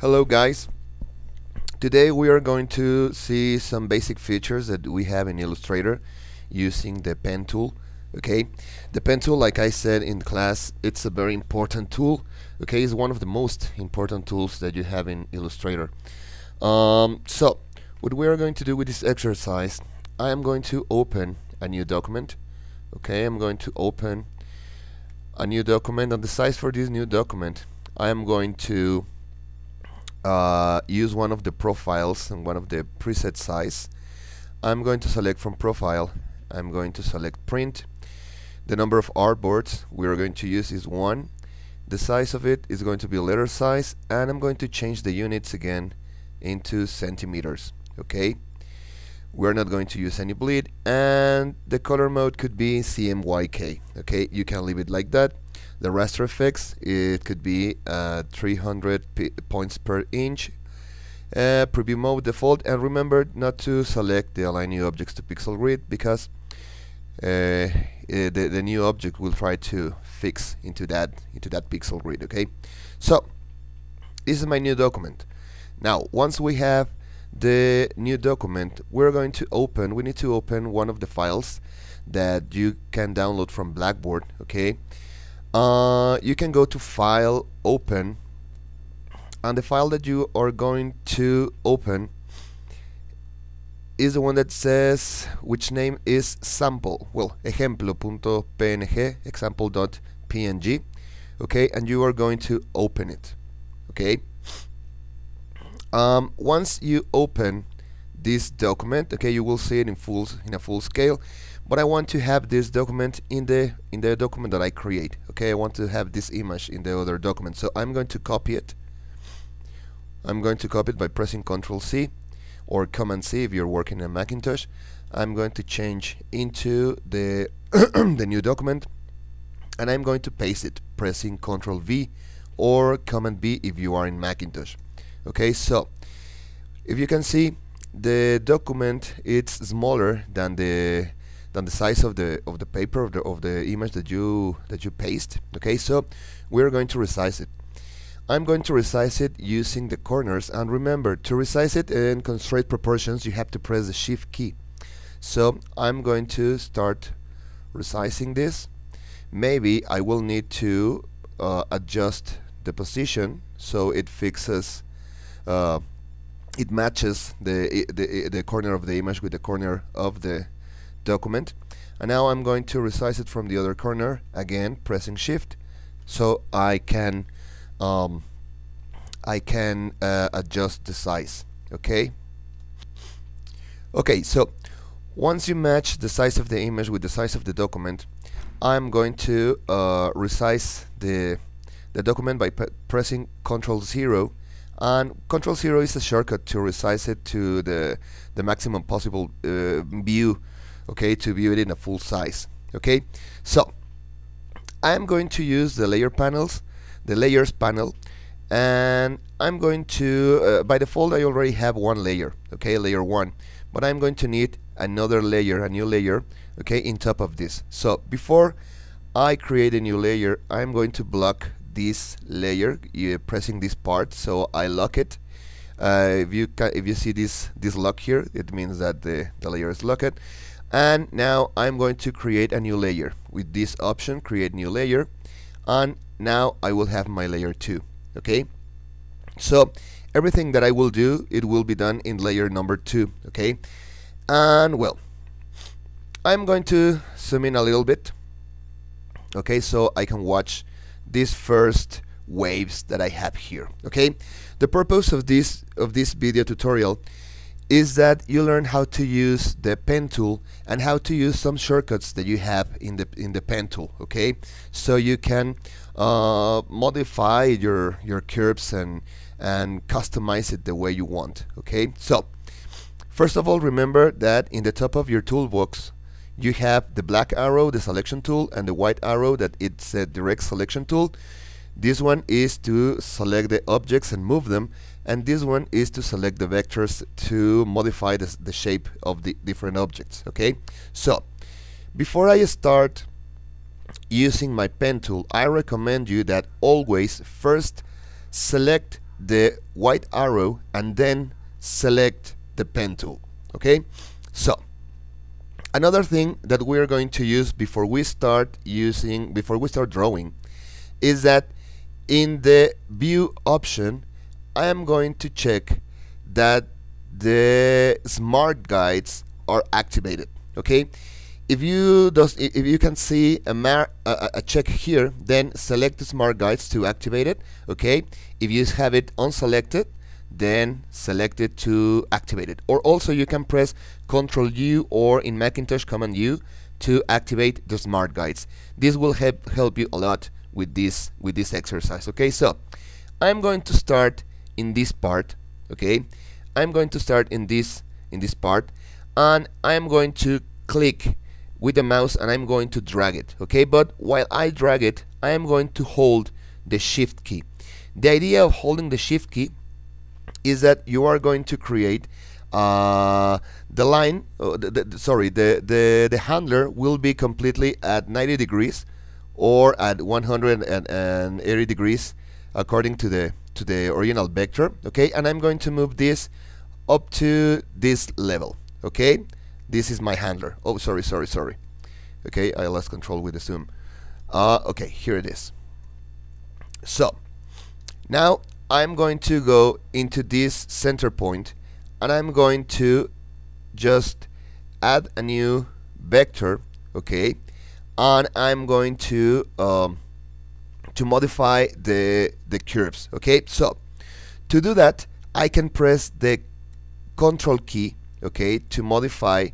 Hello guys, today we are going to see some basic features that we have in Illustrator using the pen tool. Okay, the pen tool, like I said in class, it's a very important tool. Okay, it's one of the most important tools that you have in Illustrator. So what we are going to do with this exercise, I am going to open a new document. Okay, I'm going to open a new document, and the size for this new document, I am going to use one of the profiles and one of the preset size. I'm going to select from profile. I'm going to select print. The number of artboards we are going to use is 1. The size of it is going to be letter size, and I'm going to change the units again into centimeters. Okay, we're not going to use any bleed, and the color mode could be CMYK. Okay, you can leave it like that. The raster effects, it could be 300 points per inch. Preview mode default, and remember not to select the align new objects to pixel grid, because the new object will try to fix into that pixel grid. Okay, so this is my new document. Now once we have the new document, we need to open one of the files that you can download from Blackboard. Okay, you can go to File, Open, and the file that you are going to open is the one that says, which name is sample, well, ejemplo.png, example.png. Okay, and you are going to open it. Okay, once you open this document, okay, you will see it in a full scale, but I want to have this document in the document that I create. Okay, I want to have this image in the other document, so I'm going to copy it. I'm going to copy it by pressing Ctrl C or Command C if you're working on Macintosh. I'm going to change into the the new document, and I'm going to paste it pressing Ctrl V or Command B if you are in Macintosh. Okay, so if you can see, the document, it's smaller than the size of the paper of the image that you paste. Okay, so we're going to resize it. I'm going to resize it using the corners, and remember, to resize it in constraint proportions you have to press the Shift key. So I'm going to start resizing this. Maybe I will need to adjust the position so it fixes, it matches the corner of the image with the corner of the document. And now I'm going to resize it from the other corner, again pressing Shift, so I can adjust the size. Okay, so once you match the size of the image with the size of the document, I'm going to resize the document by pressing Ctrl 0, and Ctrl 0 is a shortcut to resize it to the maximum possible view. Okay, to view it in a full size. Okay, so I'm going to use the layers panel, and I'm going to by default I already have one layer. Okay, layer 1, but I'm going to need another layer, a new layer, okay, in top of this. So before I create a new layer, I'm going to block this layer, pressing this part, so I lock it. If you see this lock here, it means that the layer is locked. And now I'm going to create a new layer with this option, create new layer, and now I will have my layer 2. Okay, so everything that I will do, it will be done in layer number 2. Okay, and well, I'm going to zoom in a little bit. Okay, so I can watch these first waves that I have here. Okay, the purpose of this video tutorial is that you learn how to use the pen tool and how to use some shortcuts that you have in the pen tool. Okay, so you can modify your curves and customize it the way you want. Okay, so first of all, remember that in the top of your toolbox you have the black arrow, the selection tool, and the white arrow, that it's a direct selection tool. This one is to select the objects and move them, and this one is to select the vectors to modify the shape of the different objects. Okay, so before I start using my pen tool, I recommend you that always first select the white arrow and then select the pen tool. Okay, so another thing that we are going to use before we start drawing is that in the view option I am going to check that the smart guides are activated. Okay, if you can see a check here, then select the smart guides to activate it. Okay, if you have it unselected, then select it to activate it. Or also you can press Ctrl U, or in Macintosh Command U, to activate the smart guides. This will help you a lot with this exercise. Okay, so I'm going to start in this part. Okay, I'm going to start in this part, and I'm going to click with the mouse and I'm going to drag it. Okay, but while I drag it, I am going to hold the Shift key. The idea of holding the Shift key is that you are going to create the line, the handler will be completely at 90 degrees or at 180 degrees according to the original vector. Okay, and I'm going to move this up to this level. Okay, this is my handler. Oh, sorry. Okay, I lost control with the zoom. Okay, here it is. So now I'm going to go into this center point and I'm going to just add a new vector. Okay, and I'm going to modify the curves. Okay, so to do that I can press the Control key, okay, to modify,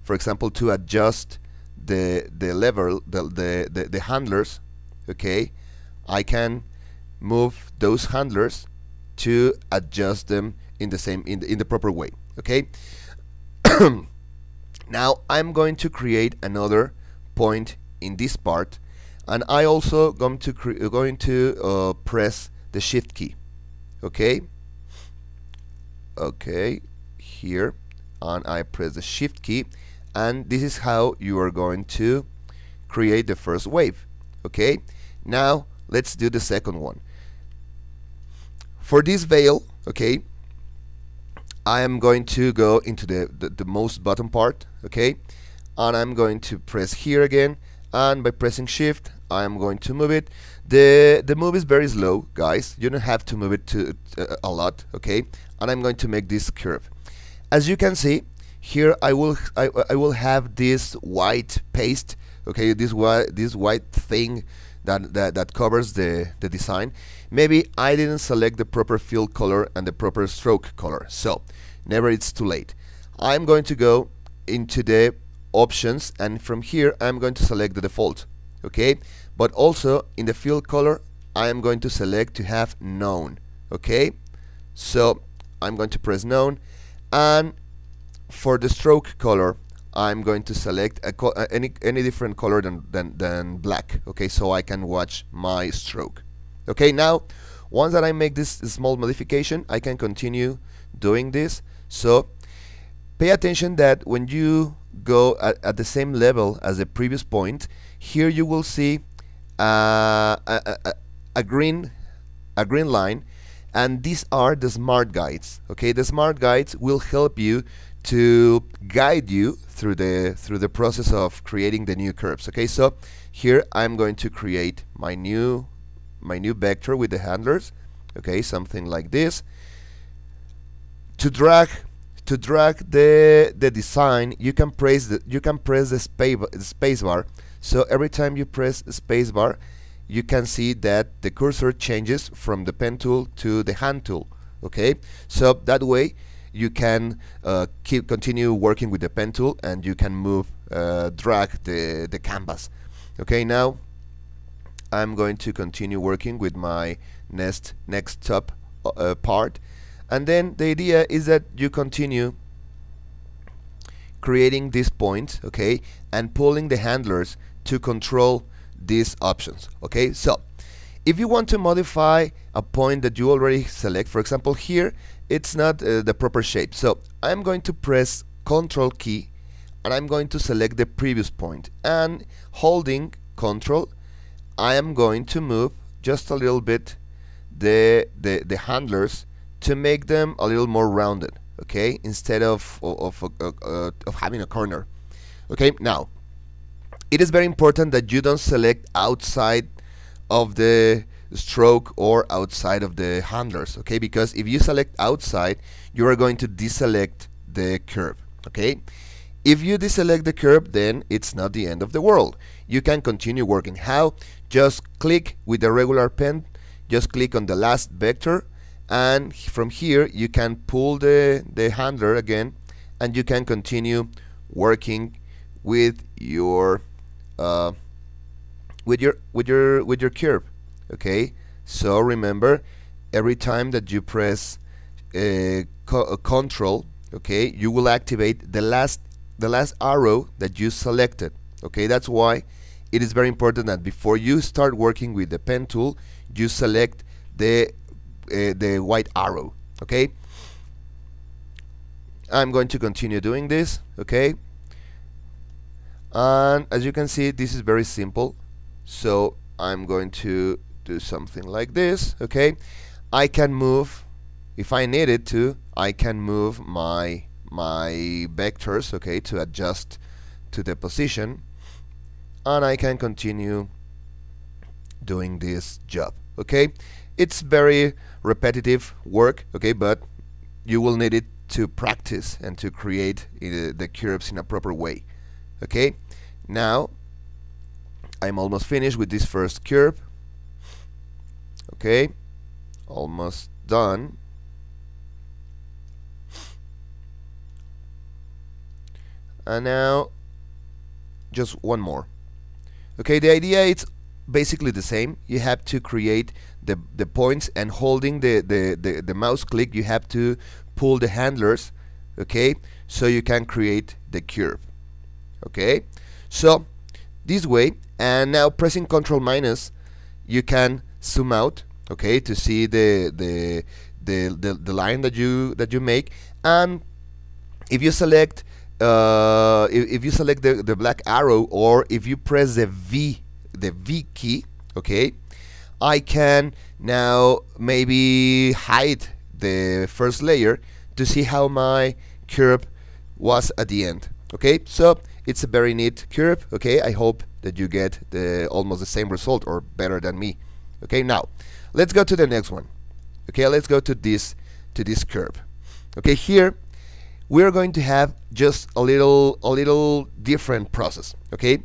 for example, to adjust the level, the handlers. Okay, I can move those handlers to adjust them in the proper way. Okay, now I'm going to create another point in this part, and I also going to press the Shift key. Okay, here, and I press the Shift key, and this is how you are going to create the first wave. Okay, now let's do the second one. For this veil, okay, I am going to go into the most bottom part. Okay, and I'm going to press here again, and by pressing Shift I am going to move it. The move is very slow, guys. You don't have to move it a lot. Okay, and I'm going to make this curve. As you can see here, I will have this white paste. Okay, this white thing that covers the design. Maybe I didn't select the proper fill color and the proper stroke color, so never it's too late. I'm going to go into the options, and from here I'm going to select the default. Okay, but also in the fill color I am going to select to have none. Okay, so I'm going to press none, and for the stroke color I'm going to select any different color than black. Okay, so I can watch my stroke. Okay, now once that I make this small modification, I can continue doing this. So pay attention that when you go at the same level as the previous point, here you will see a green line, and these are the smart guides. Okay, the smart guides will help you to guide you through the process of creating the new curves. Okay, so here I'm going to create my new vector with the handlers. Okay, something like this. To drag the design, you can press the space bar. So every time you press space bar, you can see that the cursor changes from the pen tool to the hand tool. Okay, so that way you can continue working with the pen tool, and you can drag the canvas. Okay, now I'm going to continue working with my next top part, and then the idea is that you continue creating these points, okay, and pulling the handlers to control these options. Okay, so if you want to modify a point that you already select, for example here it's not the proper shape, so I'm going to press Control key and I'm going to select the previous point, and holding Control I am going to move just a little bit the handlers to make them a little more rounded, okay, instead of having a corner. Okay, now it is very important that you don't select outside of the stroke or outside of the handlers, okay, because if you select outside, you are going to deselect the curve. Okay, if you deselect the curve, then it's not the end of the world. You can continue working. How? Just click with the regular pen, just click on the last vector, and from here you can pull the handler again, and you can continue working with your curve. Okay, so remember, every time that you press control, okay, you will activate the last arrow that you selected. Okay, that's why it is very important that before you start working with the pen tool, you select the white arrow. Okay, I'm going to continue doing this. Okay, and as you can see, this is very simple, so I'm going to do something like this. Okay, I can move, if I needed to, I can move my vectors, okay, to adjust to the position, and I can continue doing this job. Okay, it's very repetitive work, okay, but you will need it to practice and to create the curves in a proper way. Okay, now I'm almost finished with this first curve. Okay, almost done. And now just one more. Okay, the idea is basically the same. You have to create the points, and holding the mouse click, you have to pull the handlers, okay, so you can create the curve. Okay, so this way, and now pressing Control minus, you can zoom out, okay, to see the line that you make. And if you select if you select the black arrow, or if you press the V key, okay, I can now maybe hide the first layer to see how my curve was at the end. Okay, so it's a very neat curve. Okay, I hope that you get almost the same result, or better than me. Okay, now let's go to the next one. Okay, let's go to this curve. Okay, here we are going to have just a little different process. Okay,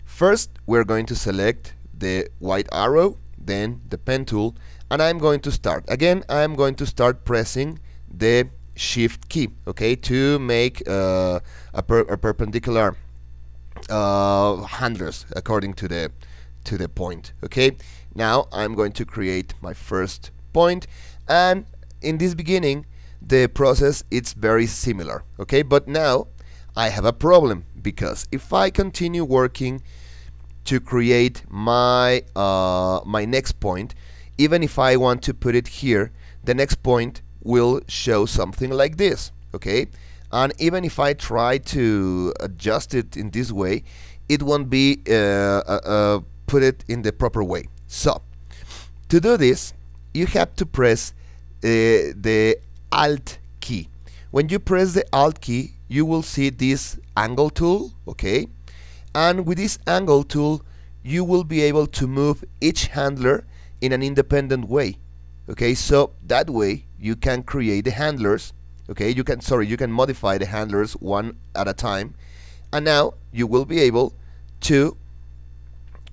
first we're going to select the white arrow, then the pen tool, and I'm going to start again. I'm going to start pressing the shift key, okay, to make a perpendicular handlers according to the point. Okay, now I'm going to create my first point, and in this beginning the process is very similar. Okay, but now I have a problem, because if I continue working to create my my next point, even if I want to put it here, the next point will show something like this. Okay, and even if I try to adjust it in this way, it won't be put it in the proper way. So to do this, you have to press the Alt key. When you press the Alt key, you will see this angle tool. Okay, and with this angle tool, you will be able to move each handler in an independent way. Okay, so that way you can create the handlers. Okay, you can modify the handlers one at a time, and now you will be able to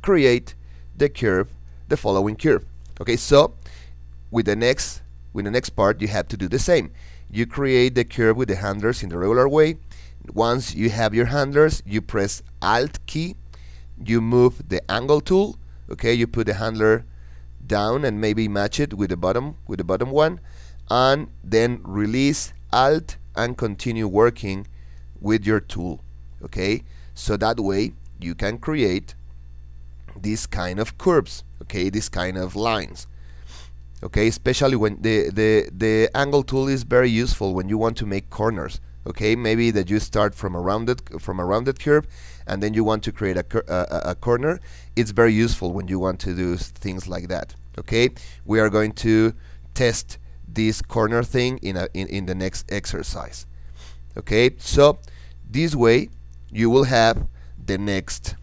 create the curve, the following curve. Okay, so with the next part, you have to do the same. You create the curve with the handlers in the regular way. Once you have your handlers, you press Alt key, you move the angle tool. Okay, you put the handler down and maybe match it with the bottom one, and then release Alt and continue working with your tool. Okay, so that way you can create this kind of curves. Okay, this kind of lines. Okay, especially when the angle tool is very useful when you want to make corners. Okay, maybe that you start from a rounded curve, and then you want to create a corner. It's very useful when you want to do things like that. Okay, we are going to test this corner thing in the next exercise. Okay, so this way you will have the next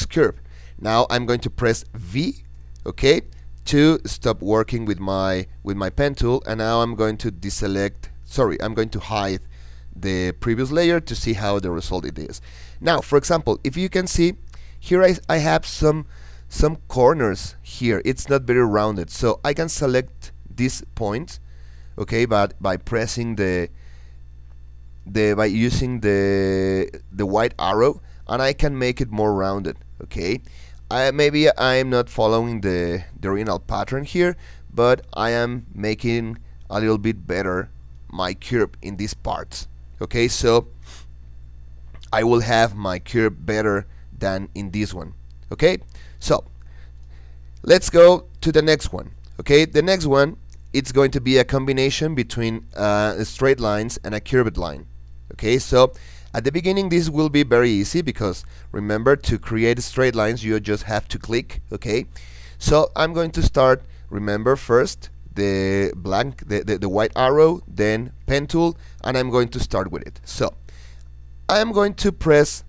curve. Now I'm going to press V, okay, to stop working with my pen tool, and now I'm going to deselect, sorry, I'm going to hide the previous layer to see how the result it is. Now, for example, if you can see here, I have some corners here. It's not very rounded, so I can select this point, okay, but by pressing by using the white arrow, and I can make it more rounded. Okay, maybe I'm not following the original pattern here, but I am making a little bit better my curve in these parts. Okay, so I will have my curve better than in this one. Okay, so let's go to the next one. Okay, the next one, it's going to be a combination between straight lines and a curved line. Okay, so at the beginning this will be very easy, because remember, to create straight lines you just have to click. Okay, so I'm going to start, remember, first the white arrow, then pen tool, and I'm going to start with it. So I'm going to press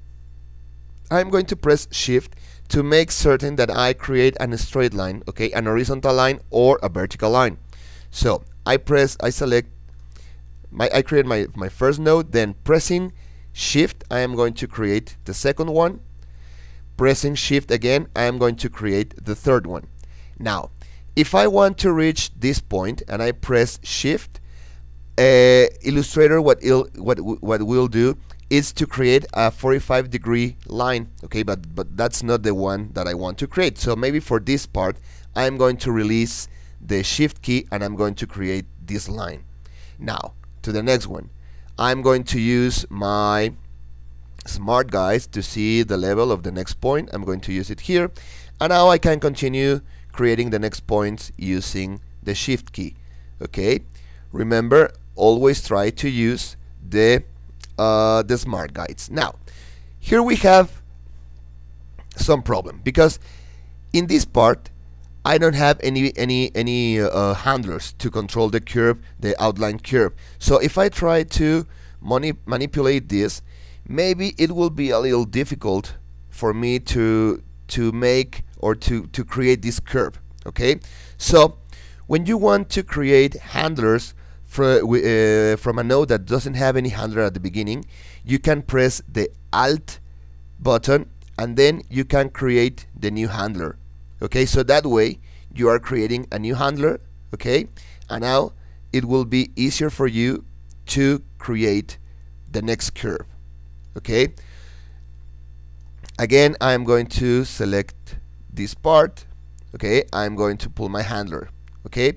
Shift to make certain that I create a straight line, okay, an horizontal line or a vertical line. So I select I create my first node, then pressing Shift I am going to create the second one, pressing Shift again I am going to create the third one. Now if I want to reach this point and I press Shift, Illustrator what we'll do is to create a 45-degree line, okay, but that's not the one that I want to create. So maybe for this part I'm going to release the Shift key and I'm going to create this line. Now to the next one, I'm going to use my smart guides to see the level of the next point. I'm going to use it here, and now I can continue creating the next points using the Shift key. Okay, remember, always try to use the smart guides. Now here we have some problem, because in this part I don't have any handlers to control the curve, the outline curve. So if I try to manipulate this, maybe it will be a little difficult for me to make or to create this curve. Okay, so when you want to create handlers from a node that doesn't have any handler at the beginning, you can press the Alt button and then you can create the new handler. Okay, so that way you are creating a new handler. Okay, and now it will be easier for you to create the next curve. Okay, again I am going to select this part. Okay, I'm going to pull my handler. Okay,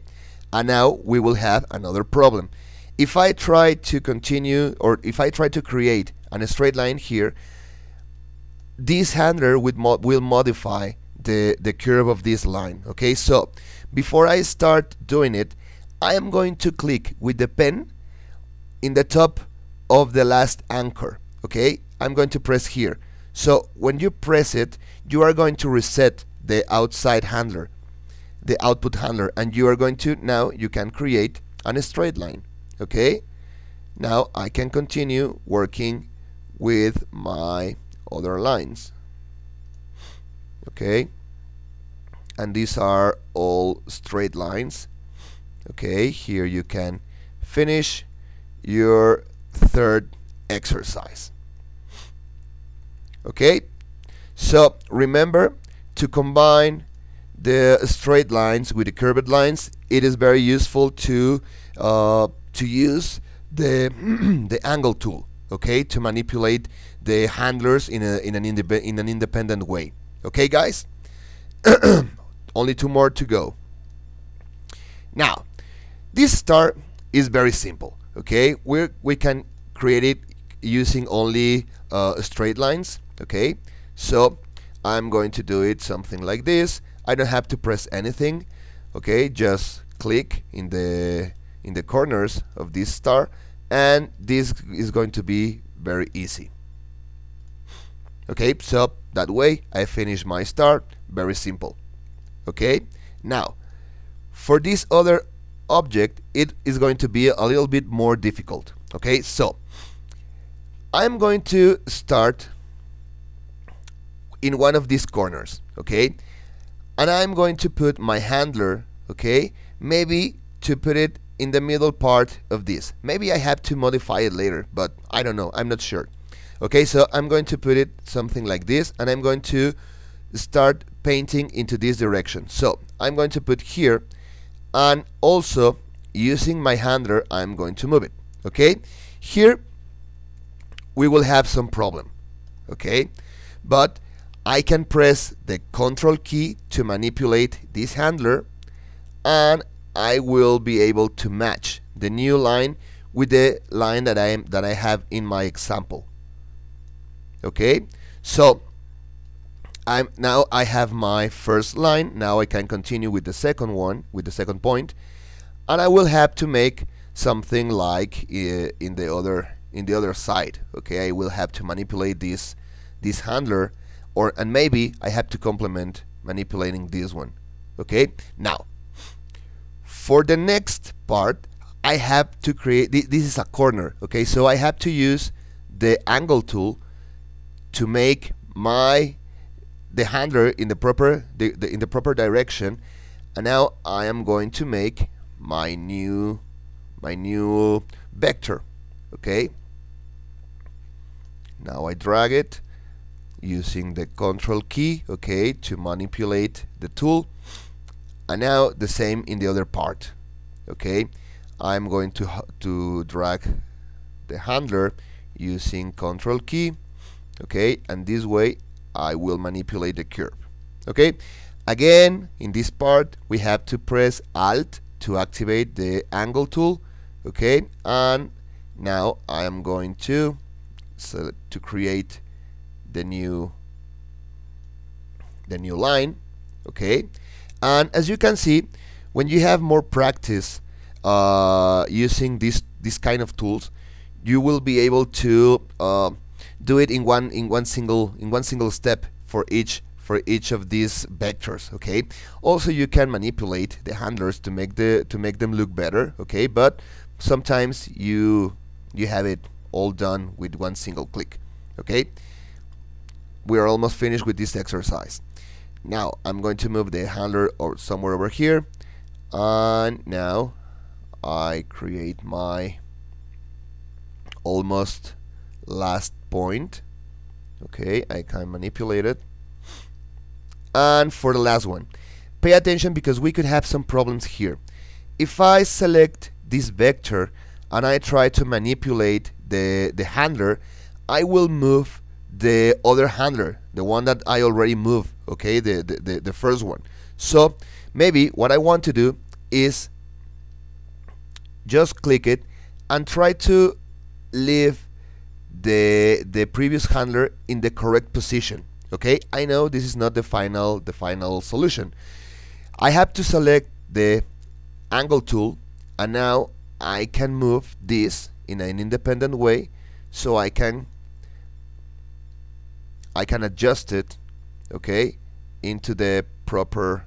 and now we will have another problem. If I try to continue, or if I try to create a straight line here, this handler will modify the curve of this line. Okay, so before I start doing it, I am going to click with the pen in the top of the last anchor. Okay, I'm going to press here. So when you press it, you are going to reset the outside handler, the output handler, and you are going to, now you can create a straight line. Okay, now I can continue working with my other lines. Okay, and these are all straight lines. Okay, here you can finish your third exercise. Okay, so remember to combine the straight lines with the curved lines. It is very useful to use the the angle tool, okay, to manipulate the handlers in an independent way. Okay, guys, only two more to go. Now, this star is very simple. Okay, we can create it using only straight lines. Okay, so I'm going to do it something like this. I don't have to press anything. Okay, just click in the corners of this star, and this is going to be very easy. Okay, so that way I finish my star. Very simple. Okay, now for this other object it is going to be a little bit more difficult. Okay, so I'm going to start in one of these corners, okay, and I'm going to put my handler, okay, maybe to put it in the middle part of this. Maybe I have to modify it later, but I don't know, I'm not sure. Okay, so I'm going to put it something like this, and I'm going to start painting into this direction. So I'm going to put here, and also using my handler I'm going to move it. Okay, here we will have some problem, okay, but I can press the Control key to manipulate this handler, and I will be able to match the new line with the line that I have in my example. Okay, so now I have my first line. Now I can continue with the second one, with the second point, and I will have to make something like in the other side. Okay, I will have to manipulate this handler, and maybe I have to complement manipulating this one. Okay, now for the next part I have to create this is a corner. Okay, so I have to use the angle tool to make the handler in the proper direction, and now I am going to make my new vector. Okay, now I drag it using the Control key, okay, to manipulate the tool, and now the same in the other part. Okay, I'm going to drag the handler using Control key, okay, and this way I will manipulate the curve. Okay, again in this part we have to press Alt to activate the angle tool. Okay, and now I am going to create the new line. Okay, and as you can see, when you have more practice using this kind of tools, you will be able to do it in one single step for each of these vectors. Okay, also you can manipulate the handlers to make them look better. Okay, but sometimes you have it all done with one single click. Okay, we are almost finished with this exercise. Now I'm going to move the handler somewhere over here, and now I create my almost last point. Okay, I can manipulate it. And for the last one, pay attention because we could have some problems here. If I select this vector and I try to manipulate the handler, I will move the other handler, the one that I already moved, okay, the first one. So maybe what I want to do is just click it and try to leave the previous handler in the correct position. Okay, I know this is not the final solution. I have to select the angle tool, and now I can move this in an independent way, so I can adjust it, okay, into the proper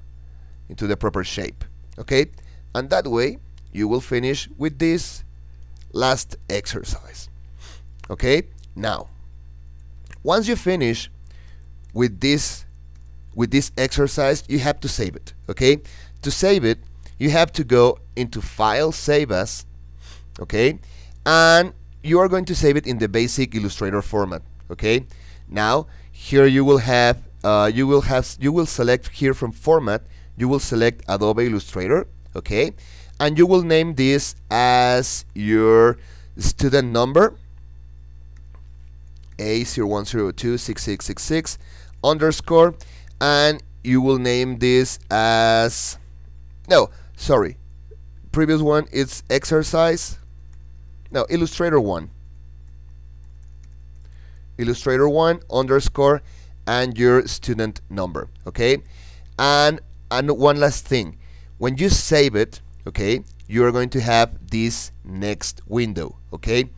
shape. Okay, and that way you will finish with this last exercise. Okay, now once you finish with this exercise, you have to save it. Okay, to save it you have to go into File, Save As, okay, and you are going to save it in the basic Illustrator format. Okay, now here you will select here from Format, you will select Adobe Illustrator, okay, and you will name this as your student number A01026666 underscore, and you will name this as, no, sorry, previous one it's exercise, no, Illustrator 1 underscore, and your student number. Okay, and one last thing, when you save it, okay, you are going to have this next window. Okay,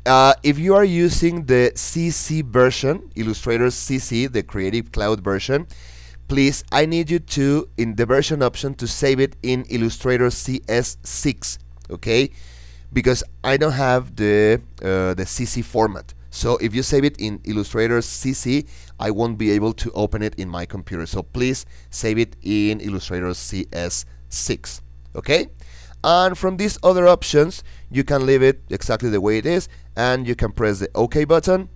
if you are using the CC version, Illustrator CC, the Creative Cloud version, please, I need you to, in the version option, to save it in Illustrator CS6, okay? Because I don't have the CC format. So if you save it in Illustrator CC, I won't be able to open it in my computer. So please save it in Illustrator CS6, okay? And from these other options, you can leave it exactly the way it is, and you can press the OK button.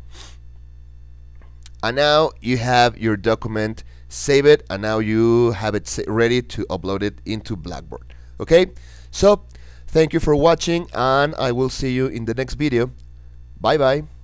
And now you have your document, save it, and now you have it ready to upload it into Blackboard, okay? So thank you for watching, and I will see you in the next video. Bye bye.